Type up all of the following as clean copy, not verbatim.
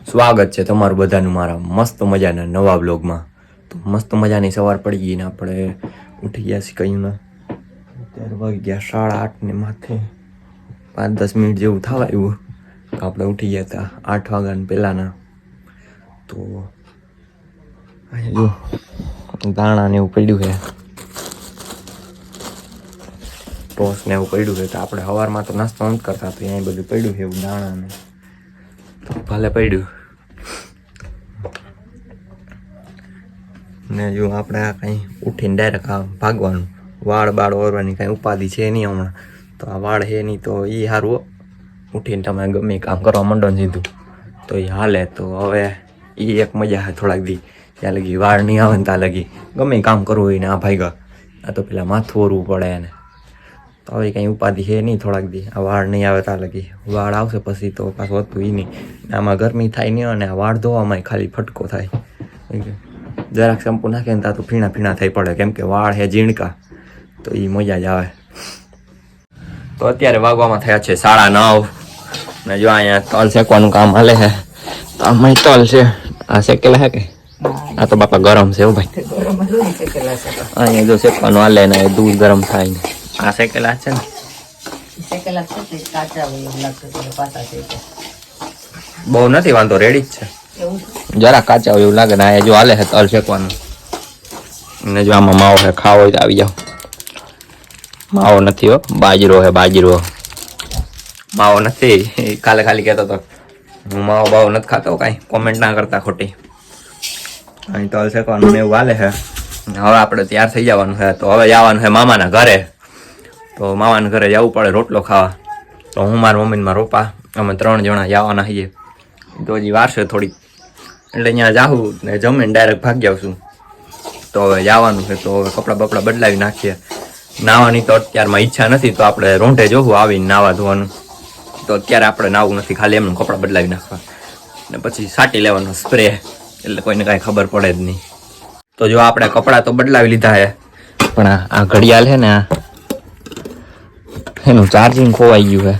સ્વાગત છે તમારું બધાનું મારા મસ્ત મજાના નવા બ્લોગમાં. તો મસ્ત મજાની સવાર પડી ગઈ ને આપણે ઉઠી ગયા છીએ કયું ના અત્યારે વાગી ગયા 8:30 ને માથે 5-10 મિનિટ જેવું થવા આવ્યું. તો આપણે ઉઠી ગયા હતા 8 વાગ્યાના પહેલાના. તો જો દાણા ને એવું પડ્યું છે, ટોસ ને એવું પડ્યું છે. તો આપણે સવારમાં તો નાસ્તો નથી કરતા, તો અહીંયા બધું પડ્યું છે એવું દાણા ને ભલે પડ્યું ને. જો આપણે આ કંઈ ઉઠીને ડાયરેક્ટ આ ભાગવાનું, વાળ બાળ ઓરવાની કાંઈ ઉપાધિ છે નહીં હમણાં. તો આ વાળ છે નહીં તો એ સારું, ઉઠીને તમે ગમે કામ કરવા માંડો ને સીધું તો એ હાલે. તો હવે એ એક મજા છે થોડાક દી, ત્યાં લગી વાળ નહીં આવે ને ત્યાં લગી ગમે કામ કરવું હોય ને આ ભાગ્યા. આ તો પેલા માથું ઓરવું પડે એને. તો હવે કંઈ ઉપાધિ છે નહીં થોડાક દી, આ વાળ નહીં આવે ત્યાં લગી. વાળ આવશે પછી તો પાછું હતું એ નહીં. આમાં ગરમી થાય નહીં અને આ વાળ ધોવામાં ખાલી ફટકો થાય. જરાક શેમ્પુ નાખે ને ત્યાં તો ફીણા ફીણા થઈ પડે, કેમ કે વાળ હે ઝીણકા, તો એ મજા જ આવે. તો અત્યારે વાગવામાં થયા છે 9:30 ને જો અહીંયા તલ શેકવાનું કામ હાલે છે. તો આમાં તલ છે, આ શેકેલા છે કે આ તો બાપા ગરમ છે ભાઈ. અહીંયા જો શેકવાનું હાલે ને દૂધ ગરમ થાય ને આ શેકેલા છે ને બહુ નથી વાંધો, રેડી જ છે. જરા કાચા હોય એવું લાગે ને. આ જો હાલે છે તલ શેકવાનું ને જો આમાં માવો છે, ખાવો હોય તો આવી જાઓ. માવો નથી હો, બાજરો છે, બાજરો. માવો નથી, કાલે ખાલી કહેતો હતો હું માવો બાવો નથી ખાતો, કાંઈ કોમેન્ટ ના કરતા ખોટી. અહીં તલ શેકવાનું ને એવું હાલે છે. હવે આપણે તૈયાર થઈ જવાનું છે. તો હવે જવાનું છે મામાના ઘરે. તો મામાના ઘરે જવું પડે રોટલો ખાવા. તો હું મારા મમ્મીને મારા પપ્પા અમે 3 જણા જવાના છીએ. તો હજી વાર છે થોડીક, એટલે અહીંયા જાઉં ને જમીને ડાયરેક્ટ ભાગી આવશું. તો હવે જવાનું છે. તો હવે કપડાં બપડા બદલાવી નાખીએ. નાવાની તો અત્યારમાં ઈચ્છા નથી, તો આપણે રોંઢે જોવું આવીને નાવા ધોવાનું. તો અત્યારે આપણે નાવું નથી, ખાલી એમનું કપડાં બદલાવી નાખવા ને પછી સાટી લેવાનો સ્પ્રે, એટલે કોઈને કાંઈ ખબર પડે જ નહીં. તો જો આપણે કપડાં તો બદલાવી લીધા છે, પણ આ ઘડિયાળ છે ને આ એનું ચાર્જિંગ ખોવાઈ ગયું છે.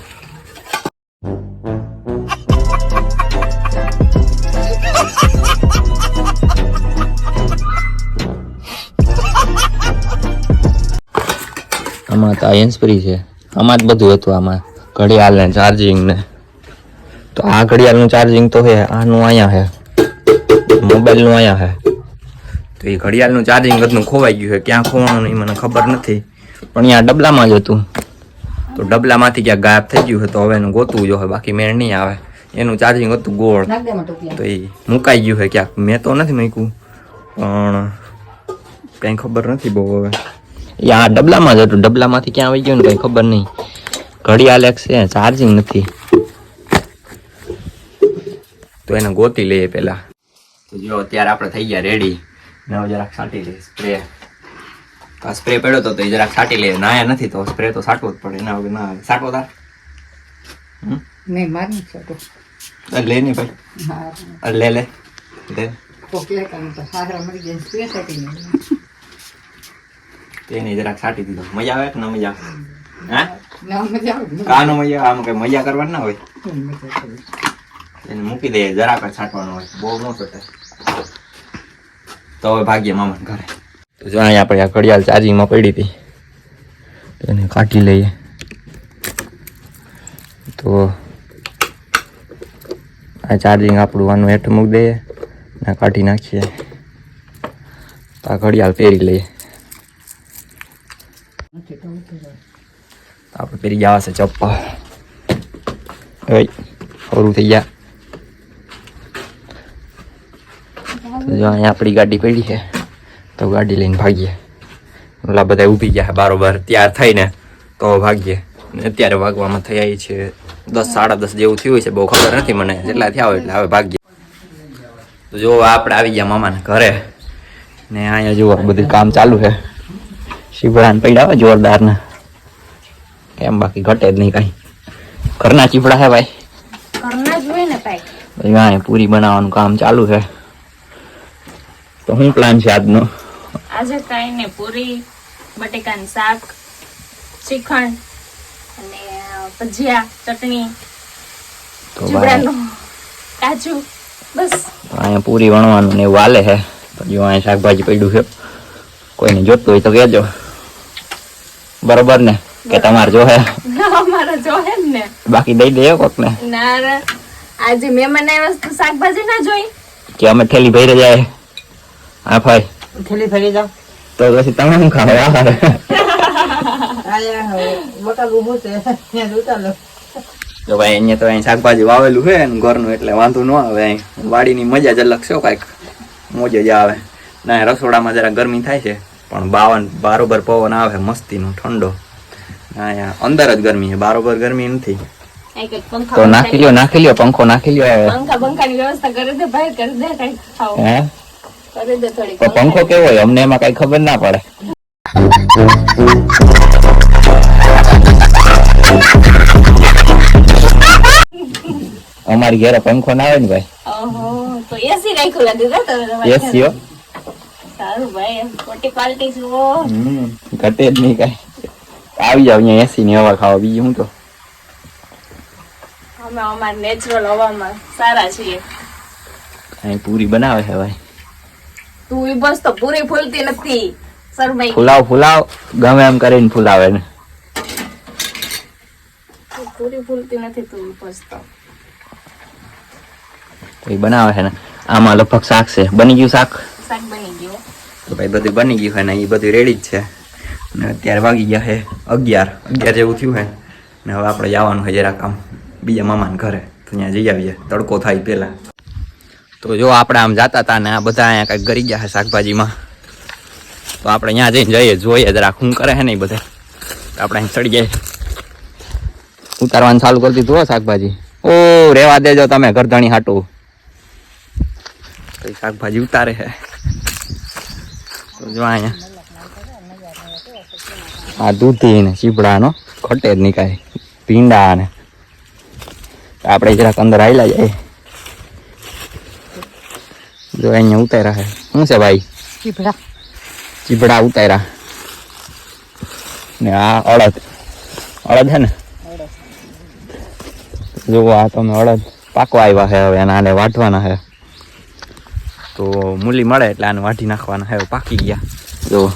આમાં તો હેન્ડ ફ્રી છે, આમાં જ બધું હતું. આમાં ઘડિયાળ ને ચાર્જિંગ ને. તો આ ઘડિયાળનું ચાર્જિંગ તો છે, આનું અહીંયા છે, મોબાઈલનું અહીંયા છે. તો એ ઘડિયાળનું ચાર્જિંગ બધું ખોવાઈ ગયું છે, ક્યાં ખોવાનું એ મને ખબર નથી, પણ અહીંયા ડબલામાં જ હતું. તો ડબલામાંથી ક્યાંક ગાયબ થઈ ગયું છે, તો હવે એનું ગોતવું જોઈએ, બાકી મેળ નહીં આવે. એનું ચાર્જિંગ હતું ગોળ, તો એ મુકાઈ ગયું છે ક્યાંક. મેં તો નથી મૂક્યું, પણ કંઈ ખબર નથી બહુ હવે. આ ડબલામાં જ હતું, ડબલામાંથી ક્યાં આવી ગયું ને કંઈ ખબર નહીં. ઘડિયાળ એક છે, ચાર્જિંગ નથી, તો એને ગોતી લઈએ પેલા. તો જો અત્યારે આપણે થઈ ગયા રેડી ને હવે જરાક છાંટી લઈએ સ્પ્રે. આ સ્પ્રે પડ્યો તો એ જરાક છાંટી લઈએ. નાયા નથી તો સ્પ્રે તો છાંટવો જ પડે, એના વગર ના આવે. છાંટવો તાર નહીં, માર નહીં છોટો. લે નહીં ભાઈ, લે લે લે તેને જરાક છાંટી દીધો. મજા આવે કે ના મજા આવે? હા, કાનો મજા આવે? આમ કઈ મજા કરવાની ના હોય, એને મૂકી દે. જરાક જ છાંટવાનો હોય, બહુ ન છૂટે. તો હવે ભાગીએ મામા ઘરે. તો જો અહીંયા આપણે આ ઘડિયાળ ચાર્જિંગમાં પડી હતી, તો એને કાઢી લઈએ. તો આ ચાર્જિંગ આપણું આનું હેઠ મૂકી દઈએ ને કાઢી નાખીએ. તો આ ઘડિયાળ પહેરી લઈએ. આપણે પહેરી જવા છે ચપ્પલ. ખરું થઈ ગયા. તો જો અહીંયા આપણી ગાડી પડી છે, તો ગાડી લઈને ભાગીએ. ઓલા બધા ઊભી ગયા બારોબાર તૈયાર થઈને, તો ભાગીએ. અત્યારે ભાગવામાં થયા છે 10-10:30 જેવું થયું છે, બહુ ખબર નથી મને જેટલા થયા હોય એટલે હવે ભાગીએ. તો જો આપણે આવી ગયા મામાના ઘરે ને અહીંયા જુઓ બધું કામ ચાલુ છે. શીપડાને પડ્યા હોય જોરદાર ને, કેમ બાકી ઘટે જ નહીં કાંઈ. ઘરના ચીપડા છે ભાઈ, ઘરના જ હોય ને ભાઈ. અહીંયા પૂરી બનાવવાનું કામ ચાલુ છે. તો શું પ્લાન છે આજનો? આજે કાંઈ ને પૂરી, બટેકાનું શાક, શ્રીખંડ અને ભજીયા, ચટણી, ચીવડાનું કાજુ બસ અહીંયા પૂરી વણવાનું ને એવું હાલે છે. જો અહીંયા શાકભાજી પડ્યું છે, કોઈને જોતું હોય તો કહેજો. બરોબર ને કે તમારે જોહે? અમારે જોહે ને. બાકી દઈ દે કોક ને. ના રે, આજે મહેમાન આવ્યા તો શાકભાજી ના જોઈ કે અમે થેલી ભરી જાય. હા ભાઈ થેલી ફરી જાવ તો પછી તમે શું ખાવ? મોટા ઊભું છે ત્યાં જોતા લો. જો ભાઈ અહીંયા તો અહીં શાકભાજી વાવેલું છે ને ઘરનું, એટલે વાંધો ન આવે. અહીં વાડીની મજા જ અલગ છે, કાંઈક મોજ જ આવે. ના રસોડામાં જરા ગરમી થાય છે, પણ બારોબર પવન આવે મસ્તીનો ઠંડો. અહીંયા અંદર જ ગરમી છે, બારોબર ગરમી નથી. તો નાખી લ્યો પંખો નાખી લ્યો. પંખાની વ્યવસ્થા કરી દે ભાઈ, કરી દે કઈ ખાવ. હે કરી દે થોડી. તો પંખો કેવો હોય અમને એમાં કઈ ખબર ના પડે. અમારી ઘરે પંખો ના આવે ને ભાઈ. ઓહો, તો એસી રાખ્યું લાગે તો એસી હો. સારું ભાઈ, મોટી પાર્ટી જુઓ. ઘટે જ નહીં કઈ. આવી જાવ અહીંયા એસી ની હવા ખાવા, બીજું હું તો. અમે અમારા નેચરલ હવામાં સારા છીએ. અહીં પૂરી બનાવે છે ભાઈ. તું ઈ બસ તો પૂરી ફૂલતી નથી સરભાઈ. ફુલાવ ગમે એમ કરીને ફુલાવે ને. પૂરી ફૂલતી નથી તું બસ તો. એ બનાવે છે ને. આમાં લગભગ શાક છે. બની ગયું શાક? શાક બની ગયું. તો ભાઈ બધું બની ગયું છે ને એ બધું રેડી જ છે. ને અત્યારે વાગી ગયા છે 11 જેવું થયું છે ને. હવે આપણે જવાનું છે જરા કામ બીજા મામાને ઘરે, તો ત્યાં જઈ આવીએ તડકો થાય પહેલા. તો જો આપણે આમ જતા હતા ને આ બધા અહીંયા કાંઈક ગરી ગયા છે શાકભાજીમાં, તો આપણે ત્યાં જઈને જઈએ જોઈએ જરા શું કરે છે ને એ બધા. આપણે અહીં ચડી જાય ઉતારવાનું ચાલુ કરી દીધું હો શાકભાજી. ઓ રેવા દેજો તમે ગરધણી હાટું. તો શાકભાજી ઉતારે છે. તો જો અહીંયા આ દૂધી ને ચીપડાનો ખટે જ નહીં કાંઈ, ભીંડા ને. આપણે જરાક અંદર આવેલા જાય. જો અહીંયા ઉતાર્યા છે. શું છે ભાઈ? ચીપડા ઉતાર્યા ને. આ અડદ છે ને. જો આ તમે અડદ પાકવા આવ્યા છે, હવે આને વાઢવાના છે. તો મૂલી મળે એટલે આને વાઢી નાખવાના છે. પાકી ગયા જો,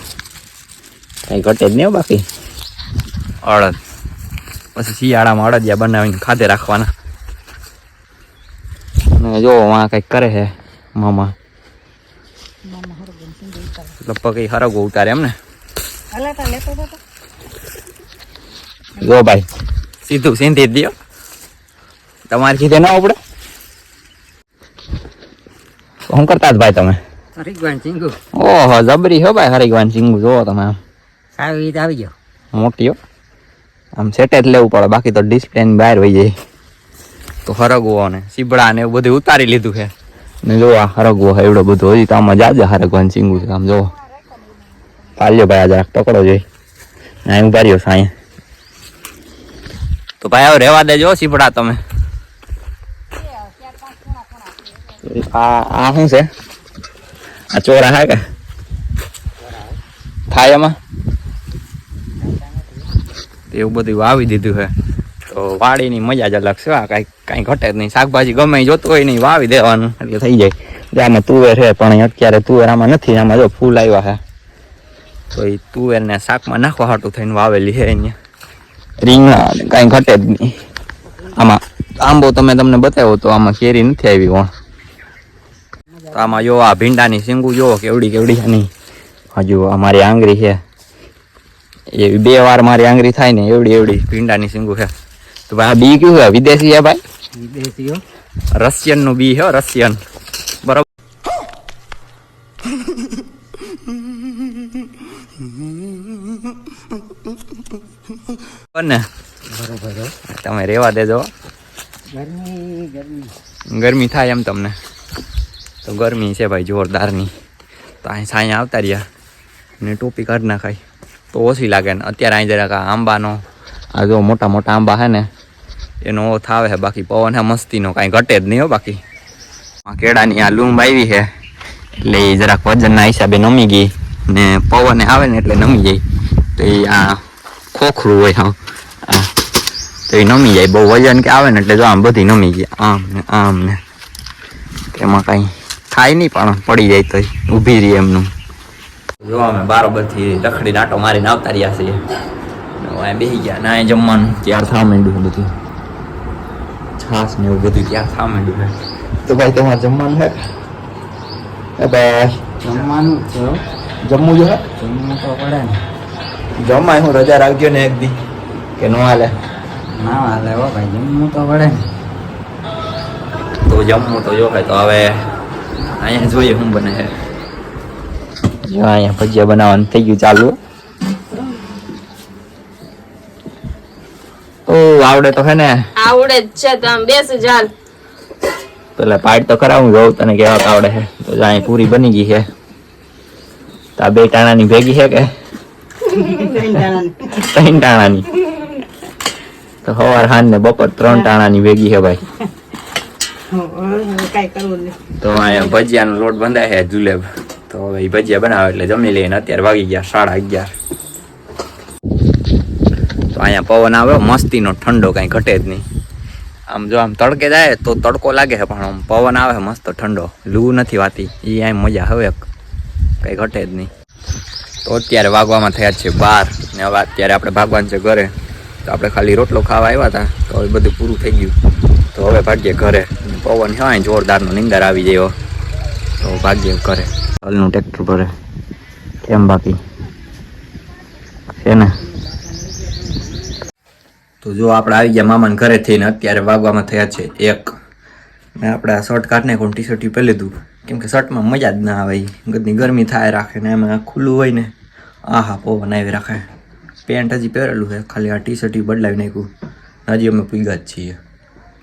કઈ ઘટે જ નહીં બાકી. અડદ પછી શિયાળામાં અડદિયા બનાવીને ખાધે રાખવાના. ને જો આ કઈક કરે છે મામા. લગભગ કઈ હરગો ઉતારે એમ ને. જો ભાઈ સીધું સીધી જ દો. તમારે કીધે ના ઉપડે. શું કરતા ભાઈ તમે? હરિગવાન ચીંગુ. ઓહો જબરી હો ભાઈ હરિગવાન ચીંગુ. જોવો તમે આમ આવી આવી ગયો મોટી હો. આમ સેટે જ લેવું પડે, બાકી તો ડિસ્પ્લે ની બહાર વહી જાય. તો હરગવો ને સીબડા ને એવું બધું ઉતારી લીધું છે ને. જો આ હરગવો છે એવડો બધો. હજી તો આમાં જાજે હરગવાન ચીંગુ છે. આમ જોવો પાલ્યો ભાઈ આ જરાક પકડો જોઈ. અહીં ઉભા રહ્યો સાંય. તો ભાઈ હવે રેવા દેજો સીબડા તમે. આ શું છે? આ ચોરા હે કે થાય એમાં? એવું બધું વાવી દીધું છે. તો વાડીની મજા જ અલગ છે. કાંઈ ઘટે જ નહીં. શાકભાજી ગમે જોતું હોય નહીં વાવી દેવાનું એટલે થઈ જાય. આમાં તુવેર છે પણ અત્યારે તુવેર આમાં નથી. આમાં જો ફૂલ આવ્યા છે, તો એ તુવેરને શાકમાં નાખવા હાટું થઈને વાવેલી છે. અહીંયા રીંગણા કાંઈ ઘટે જ નહીં. આમાં આંબો તમને બતાવ્યો તો આમાં કેરી નથી આવી વણ. તો આમાં જો આ ભીંડાની સિંગુ જોવો કેવડી કેવડી છે. નહીં હજુ અમારી આંગળી છે એ 2 વાર મારી આંગળી થાય ને એવડી ભીંડાની સિંગુ છે. તો ભાઈ આ બી કયું છે? વિદેશી છે ભાઈ? વિદેશીઓ રશિયન નું બી છે. રશિયન બરોબર. ને બરોબર. તમે રેવા દેજો. ગરમી થાય એમ તમને? તો ગરમી છે ભાઈ જોરદારની. તો અહીં સાંઈ આવતા રહ્યા ને ટોપી કાઢ નાખાય તો ઓછી લાગે ને. અત્યારે અહીં જરાક આંબાનો આ જો મોટા મોટા આંબા છે ને એનો ઓથ આવે છે. બાકી પવન છે મસ્તીનો, કાંઈ ઘટે જ નહીં હો. બાકી કેળાની આ લૂંબ આવી છે એટલે એ જરાક વજનના હિસાબે નમી ગઈ ને પવન આવે ને એટલે નમી જાય. તો એ આ ખોખરું હોય હા તો એ નમી જાય. બહુ વજન કે આવે ને એટલે જો આમ બધી નમી ગયા આમ ને. તો એમાં કાંઈ થાય નહીં પણ પડી જાય તો ઊભી રહી એમનું. જો અમે બારોબરથી રખડી નાટો મારીને આવતા રહ્યા છીએ. અહીંયા બેસી ગયા ના જમવાનું ત્યાર થવા માંડ્યું બધું, છાસ ને એવું બધું ત્યાં થવા માંડ્યું છે. તો ભાઈ તમારે જમવાનું હે? એ ભાઈ જમવાનું છે. જમવું જો જમવું તો પડે ને. જમાય હું રજા રાખજો ને એક દી કે નો હાલે? ના હાલે હો ભાઈ, જમવું તો પડે ને. તો જમવું તો જો તો હવે અહીંયા જોઈએ શું બને છે. જો અહીંયા ભજીયા બનાવવાનું થઈ ગયું ચાલુ. ઓ આવડે તો હે ને? આવડે જ છે. તમે બેસ જાલ. પેલા પાડ તો કરાવું જોઉં તને કેવા આવડે છે. તો અહીં પૂરી બની ગઈ છે. તો આ 2 ટાણાની ભેગી છે કે 3 ટાણાની? તો સવાર સાંજ ને બપોર 3 ટાણાની ભેગી છે ભાઈ. તો અહીંયા ભજીયાનો લોટ બંધાય છે જુલેબ. તો હવે એ ભજીયા બનાવે એટલે જમી લઈને અત્યારે વાગી ગયા 11:30. તો અહીંયા પવન આવે મસ્તીનો ઠંડો, કાંઈ ઘટે જ નહીં. આમ જો આમ તડકે જાય તો તડકો લાગે છે પણ આમ પવન આવે મસ્ત ઠંડો, લૂ નથી વાતી. એ આમ મજા હવે કંઈ ઘટે જ નહીં. તો અત્યારે વાગવામાં થયા છે 12 ને હવે અત્યારે આપણે ભાગવાનું છે ઘરે. તો આપણે ખાલી રોટલો ખાવા આવ્યા હતા તો હવે બધું પૂરું થઈ ગયું. તો હવે ભાગ્યે ઘરે. પવન છે જોરદારનો, નીંદર આવી ગયો તો ભાગ્યે ઘરે. હાલનું ટ્રેક્ટર ભરે કેમ બાકી છે ને. તો જો આપણે આવી ગયા મામાને ઘરે થઈને અત્યારે વાગવામાં થયા છે 1. મેં આપણે આ શર્ટ કાઢને કોણ ટી-શર્ટ પહેરી લીધું કેમ કે શર્ટમાં મજા જ ના આવે. ગદની ગરમી થાય રાખે ને એમાં ખુલ્લું હોય ને આહા પવન આવી રાખે. પેન્ટ હજી પહેરેલું છે, ખાલી આ ટી-શર્ટ બદલાવી નાખ્યું. હજી અમે પૂગ્યા જ છીએ.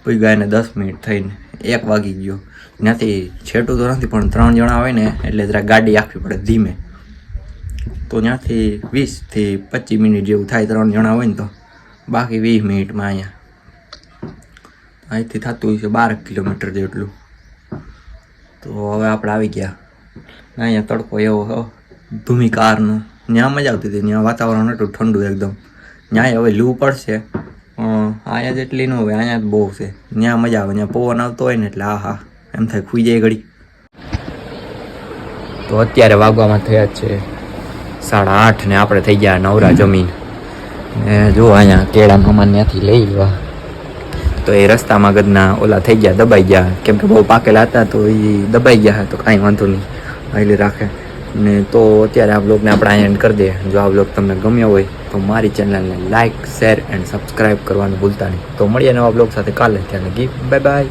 પૂગ્યા એને 10 મિનિટ થઈને 1 વાગી ગયો. ત્યાંથી છેટું તો નથી પણ 3 જણા હોય ને એટલે જરા ગાડી આપવી પડે ધીમે. તો ત્યાંથી 20 થી 25 મિનિટ જેવું થાય 3 જણા હોય ને તો. બાકી 20 મિનિટમાં અહીંયા અહીંથી થતું હોય છે 12 કિલોમીટર જેટલું. તો હવે આપણે આવી ગયા. અહીંયા તડકો એવો ધૂમિકારનો, ત્યાં મજા આવતી હતી. ત્યાં વાતાવરણ હતું ઠંડુ એકદમ. ત્યાં હવે લૂ પડશે અહીંયા જેટલી ન હોય, અહીંયા જ બહુ છે. ત્યાં મજા આવે, ત્યાં પવન આવતો હોય ને એટલે આહા એમ થાય ખુઈ જાય ઘડી. તો અત્યારે વાગવામાં થયા છે 8:30 ને આપણે થઈ ગયા નવરા જમીન. જો અહીંયા કેળા મામા ત્યાંથી લઈ લેવા. તો એ રસ્તામાં ગદના ઓલા થઈ ગયા, દબાઈ ગયા કેમ કે બહુ પાકેલા હતા તો એ દબાઈ ગયા. તો કાંઈ વાંધો નહીં, હાલી રાખે ને. તો અત્યારે આ બ્લોગને આપણે અહીંયા એન્ડ કરી દઈએ. જો આ બ્લોગ તમને ગમ્યો હોય તો મારી ચેનલને લાઇક, શેર એન્ડ સબસ્ક્રાઈબ કરવાનું ભૂલતા નહીં. તો મળીએ નવા બ્લોગ સાથે કાલે. ત્યાં લગી બાય બાય.